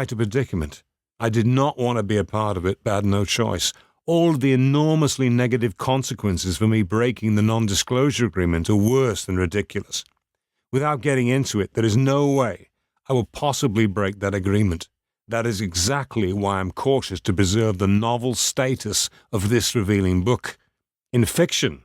quite a predicament. I did not want to be a part of it, but had no choice. All of the enormously negative consequences for me breaking the non-disclosure agreement are worse than ridiculous. Without getting into it, there is no way I will possibly break that agreement. That is exactly why I'm cautious to preserve the novel status of this revealing book. In fiction,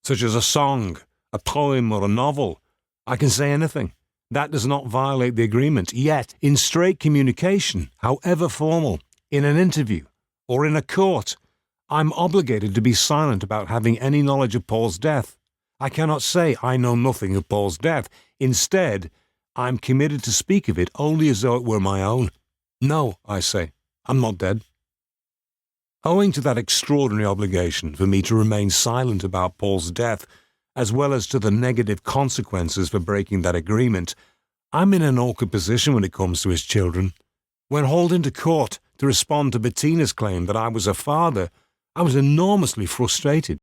such as a song, a poem, or a novel, I can say anything. That does not violate the agreement. Yet, in straight communication, however formal, in an interview, or in a court, I'm obligated to be silent about having any knowledge of Paul's death. I cannot say I know nothing of Paul's death. Instead, I'm committed to speak of it only as though it were my own. No, I say, I'm not dead. Owing to that extraordinary obligation for me to remain silent about Paul's death, as well as to the negative consequences for breaking that agreement, I'm in an awkward position when it comes to his children. When hauled into court to respond to Bettina's claim that I was a father, I was enormously frustrated.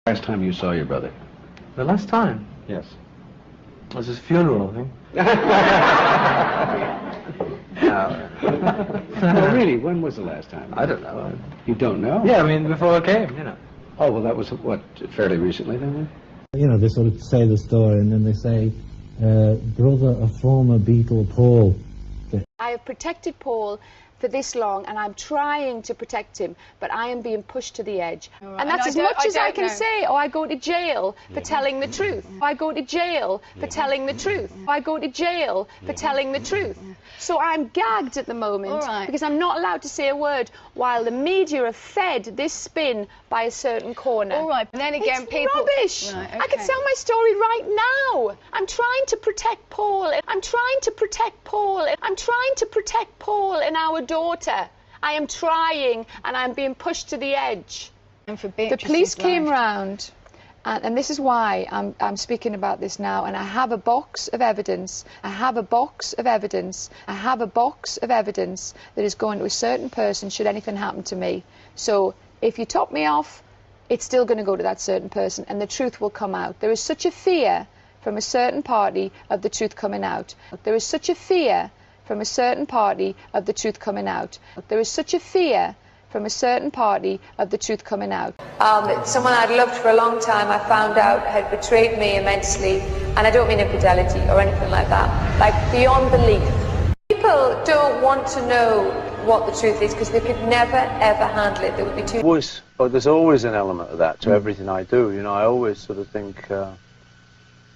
Last time you saw your brother? The last time? Yes. It was his funeral, I think. Well, really, when was the last time? I don't know. You don't know? Yeah, I mean, before I came, you know. Oh, well, that was, what, fairly recently then? You know, they sort of say the story and then they say, brother of former Beatle Paul. I have protected Paul for this long, and I'm trying to protect him, but I am being pushed to the edge. Right. And that's as much as I can say. Oh, I go to jail for telling the truth. I go to jail for telling the truth. I go to jail for telling the truth. So I'm gagged at the moment because I'm not allowed to say a word while the media are fed this spin by a certain corner. All right, but then again, it's people... rubbish. Right, okay. I could tell my story right now. I'm trying to protect Paul. I'm trying to protect Paul. I'm trying to protect Paul and our daughter. I am trying, and I'm being pushed to the edge. The police came round, and this is why I'm speaking about this now, and I have a box of evidence. I have a box of evidence. I have a box of evidence that is going to a certain person should anything happen to me. So if you top me off, it's still going to go to that certain person, and the truth will come out. There is such a fear from a certain party of the truth coming out. There is such a fear from a certain party of the truth coming out. There is such a fear from a certain party of the truth coming out. Someone I'd loved for a long time, I found out, had betrayed me immensely, and I don't mean infidelity or anything like that, like beyond belief. People don't want to know what the truth is because they could never ever handle it. They would be too... There's always an element of that to everything I do. You know, I always sort of think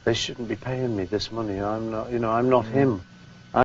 they shouldn't be paying me this money. I'm not him.